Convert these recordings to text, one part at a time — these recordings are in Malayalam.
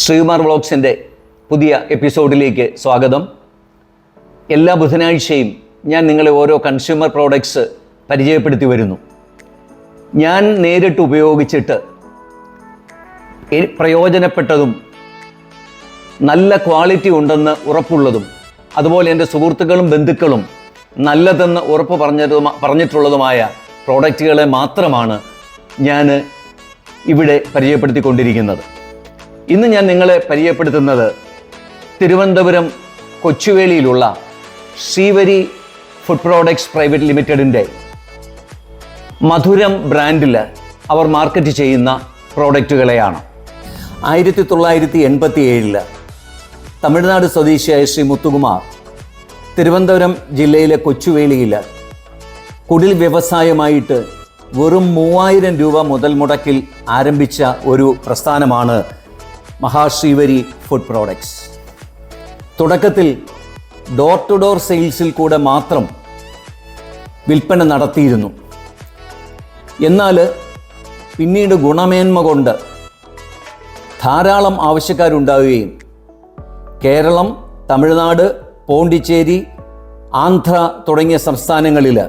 ശ്രീകുമാർ വ്ളോഗ്സിൻ്റെ പുതിയ എപ്പിസോഡിലേക്ക് സ്വാഗതം. എല്ലാ ബുധനാഴ്ചയും ഞാൻ നിങ്ങളെ ഓരോ കൺസ്യൂമർ പ്രോഡക്ട്സ് പരിചയപ്പെടുത്തി വരുന്നു. ഞാൻ നേരിട്ട് ഉപയോഗിച്ചിട്ട് പ്രയോജനപ്പെട്ടതും നല്ല ക്വാളിറ്റി ഉണ്ടെന്ന് ഉറപ്പുള്ളതും അതുപോലെ എൻ്റെ സുഹൃത്തുക്കളും ബന്ധുക്കളും നല്ലതെന്ന് ഉറപ്പ് പറഞ്ഞിട്ടുള്ളതുമായ പ്രോഡക്റ്റുകളെ മാത്രമാണ് ഞാൻ ഇവിടെ പരിചയപ്പെടുത്തിക്കൊണ്ടിരിക്കുന്നത്. ഇന്ന് ഞാൻ നിങ്ങളെ പരിചയപ്പെടുത്തുന്നത് തിരുവനന്തപുരം കൊച്ചുവേളിയിലുള്ള ശ്രീവരി ഫുഡ് പ്രോഡക്ട്സ് പ്രൈവറ്റ് ലിമിറ്റഡിൻ്റെ മധുരം ബ്രാൻഡിൽ അവർ മാർക്കറ്റ് ചെയ്യുന്ന പ്രോഡക്റ്റുകളെയാണ്. 1987 തമിഴ്നാട് സ്വദേശിയായ ശ്രീ മുത്തുകുമാർ തിരുവനന്തപുരം ജില്ലയിലെ കൊച്ചുവേളിയിൽ കുടിൽ വ്യവസായമായിട്ട് വെറും 3000 രൂപ മുതൽ മുടക്കിൽ ആരംഭിച്ച ഒരു പ്രസ്ഥാനമാണ് മഹാശ്രീവരി ഫുഡ് പ്രോഡക്ട്സ്. തുടക്കത്തിൽ ഡോർ ടു ഡോർ സെയിൽസിൽ കൂടെ മാത്രം വിൽപ്പന നടത്തിയിരുന്നു. എന്നാൽ പിന്നീട് ഗുണമേന്മ കൊണ്ട് ധാരാളം ആവശ്യക്കാരുണ്ടാവുകയും കേരളം, തമിഴ്നാട്, പോണ്ടിച്ചേരി, ആന്ധ്ര തുടങ്ങിയ സംസ്ഥാനങ്ങളിൽ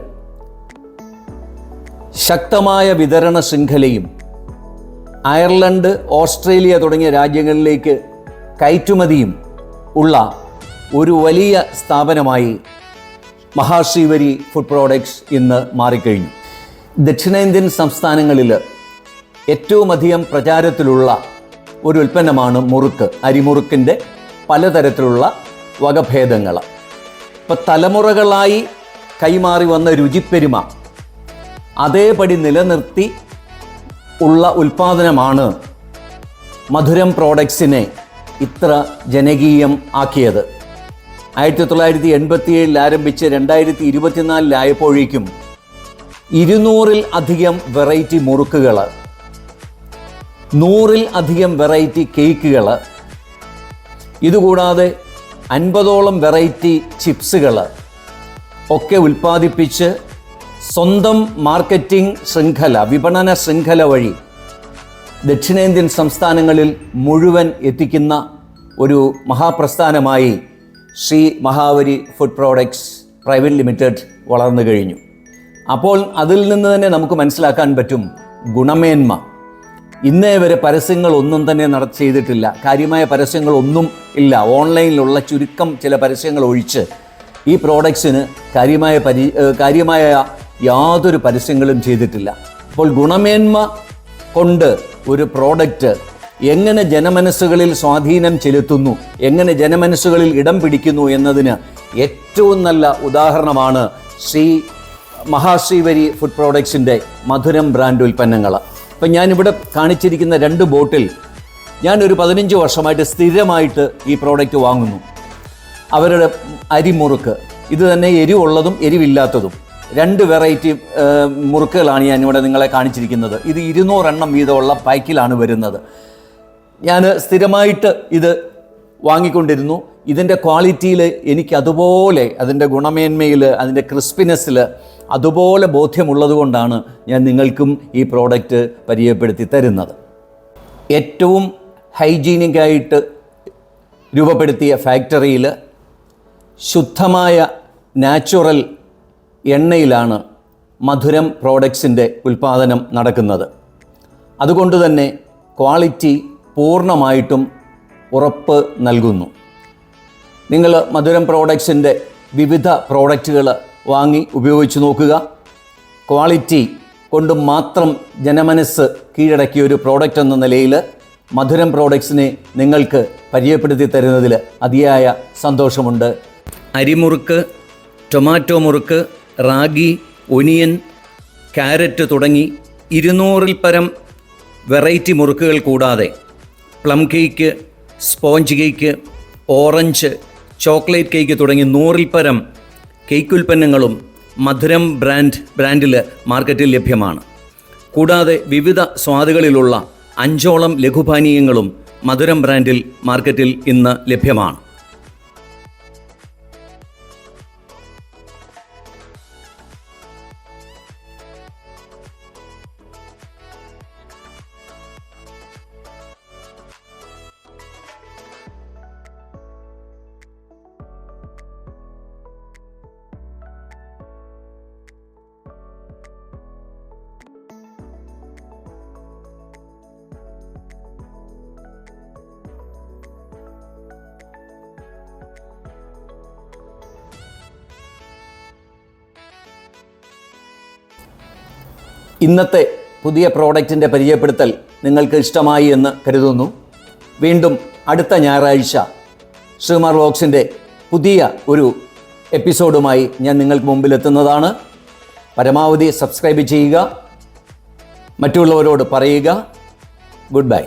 ശക്തമായ വിതരണ ശൃംഖലയും അയർലൻഡ്, ഓസ്ട്രേലിയ തുടങ്ങിയ രാജ്യങ്ങളിലേക്ക് കയറ്റുമതിയും ഉള്ള ഒരു വലിയ സ്ഥാപനമായി മഹാശ്രീവരി ഫുഡ് പ്രോഡക്ട്സ് ഇന്ന് മാറിക്കഴിഞ്ഞു. ദക്ഷിണേന്ത്യൻ സംസ്ഥാനങ്ങളിൽ ഏറ്റവും അധികം പ്രചാരത്തിലുള്ള ഒരു ഉൽപ്പന്നമാണ് മുറുക്ക്. അരിമുറുക്കിൻ്റെ പലതരത്തിലുള്ള വകഭേദങ്ങൾ. ഇപ്പോൾ തലമുറകളായി കൈമാറി വന്ന രുചിപ്പെരുമ അതേപടി നിലനിർത്തി ഉള്ള ഉൽപ്പാദനമാണ് മധുരം പ്രോഡക്ട്സിനെ ഇത്ര ജനകീയം ആക്കിയത്. 1987 ആരംഭിച്ച് 2024 200-ൽ അധികം വെറൈറ്റി മുറുക്കുകൾ, 100-ൽ അധികം വെറൈറ്റി കേക്കുകൾ, ഇതുകൂടാതെ 50ഓളം വെറൈറ്റി ചിപ്സുകൾ ഒക്കെ ഉൽപ്പാദിപ്പിച്ച് സ്വന്തം മാർക്കറ്റിംഗ് ശൃംഖല, വിപണന ശൃംഖല വഴി ദക്ഷിണേന്ത്യൻ സംസ്ഥാനങ്ങളിൽ മുഴുവൻ എത്തിക്കുന്ന ഒരു മഹാപ്രസ്ഥാനമായി Sri Mahavari food products private limited വളർന്നു കഴിഞ്ഞു. അപ്പോൾ അതിൽ നിന്ന് തന്നെ നമുക്ക് മനസ്സിലാക്കാൻ പറ്റും ഗുണമേന്മ. ഇന്നേ വരെ പരസ്യങ്ങളൊന്നും തന്നെ ചെയ്തിട്ടില്ല. കാര്യമായ പരസ്യങ്ങളൊന്നും ഇല്ല. ഓൺലൈനിലുള്ള ചുരുക്കം ചില പരസ്യങ്ങൾ ഒഴിച്ച് ഈ പ്രോഡക്ട്സിന് കാര്യമായ യാതൊരു പരസ്യങ്ങളും ചെയ്തിട്ടില്ല. അപ്പോൾ ഗുണമേന്മ കൊണ്ട് ഒരു പ്രോഡക്റ്റ് എങ്ങനെ ജനമനസ്സുകളിൽ സ്വാധീനം ചെലുത്തുന്നു, എങ്ങനെ ജനമനസ്സുകളിൽ ഇടം പിടിക്കുന്നു എന്നതിന് ഏറ്റവും നല്ല ഉദാഹരണമാണ് മഹാശ്രീവരി ഫുഡ് പ്രോഡക്ട്സിൻ്റെ മധുരം ബ്രാൻഡ് ഉൽപ്പന്നങ്ങൾ. ഇപ്പം ഞാനിവിടെ കാണിച്ചിരിക്കുന്ന 2 ബോട്ടിൽ ഞാനൊരു 15 വർഷമായിട്ട് സ്ഥിരമായിട്ട് ഈ പ്രോഡക്റ്റ് വാങ്ങുന്നു. അവരുടെ അരിമുറുക്ക് ഇത് തന്നെ എരിവുള്ളതും എരിവില്ലാത്തതും 2 വെറൈറ്റി മുറുക്കുകളാണ് ഞാനിവിടെ നിങ്ങളെ കാണിച്ചിരിക്കുന്നത്. ഇത് 200 എണ്ണം വീതമുള്ള പാക്കിലാണ് വരുന്നത്. ഞാൻ സ്ഥിരമായിട്ട് ഇത് വാങ്ങിക്കൊണ്ടിരുന്നു. ഇതിൻ്റെ ക്വാളിറ്റിയിൽ എനിക്ക് അതുപോലെ, അതിൻ്റെ ഗുണമേന്മയിൽ, അതിൻ്റെ ക്രിസ്പിനെസ്സിൽ അതുപോലെ ബോധ്യമുള്ളത് കൊണ്ടാണ് ഞാൻ നിങ്ങൾക്കും ഈ പ്രോഡക്റ്റ് പരിചയപ്പെടുത്തി തരുന്നത്. ഏറ്റവും ഹൈജീനിക്കായിട്ട് രൂപപ്പെടുത്തിയ ഫാക്ടറിയിൽ ശുദ്ധമായ നാച്ചുറൽ എണ്ണയിലാണ് മധുരം പ്രോഡക്ട്സിൻ്റെ ഉൽപ്പാദനം നടക്കുന്നത്. അതുകൊണ്ട് തന്നെ ക്വാളിറ്റി പൂർണ്ണമായിട്ടും ഉറപ്പ് നൽകുന്നു. നിങ്ങൾ മധുരം പ്രോഡക്ട്സിൻ്റെ വിവിധ പ്രോഡക്റ്റുകൾ വാങ്ങി ഉപയോഗിച്ച് നോക്കുക. ക്വാളിറ്റി കൊണ്ട് മാത്രം ജനമനസ്സ് കീഴടക്കിയ ഒരു പ്രോഡക്റ്റ് എന്ന നിലയിൽ മധുരം പ്രോഡക്ട്സിനെ നിങ്ങൾക്ക് പരിചയപ്പെടുത്തി തരുന്നതിൽ അതിയായ സന്തോഷമുണ്ട്. അരിമുറുക്ക്, ടൊമാറ്റോ മുറുക്ക്, റാഗി, ഒനിയൻ, ക്യാരറ്റ് തുടങ്ങി 200-ൽ പരം വെറൈറ്റി മുറുക്കുകൾ കൂടാതെ plum cake, sponge cake, orange, chocolate cake തുടങ്ങി 100-ൽ പരം കേക്ക് ഉൽപ്പന്നങ്ങളും മധുരം ബ്രാൻഡിൽ മാർക്കറ്റിൽ ലഭ്യമാണ്. കൂടാതെ വിവിധ സ്വാദുകളിലുള്ള 5ഓളം ലഘുപാനീയങ്ങളും മധുരം ബ്രാൻഡിൽ മാർക്കറ്റിൽ ഇന്ന് ലഭ്യമാണ്. ഇന്നത്തെ പുതിയ പ്രോഡക്റ്റിൻ്റെ പരിചയപ്പെടുത്തൽ നിങ്ങൾക്ക് ഇഷ്ടമായി എന്ന് കരുതുന്നു. വീണ്ടും അടുത്ത ഞായറാഴ്ച ശ്രീകുമാർ വ്ലോഗ്സിൻ്റെ പുതിയ ഒരു എപ്പിസോഡുമായി ഞാൻ നിങ്ങൾക്ക് മുമ്പിൽ എത്തുന്നതാണ്. പരമാവധി സബ്സ്ക്രൈബ് ചെയ്യുക, മറ്റുള്ളവരോട് പറയുക. Good bye.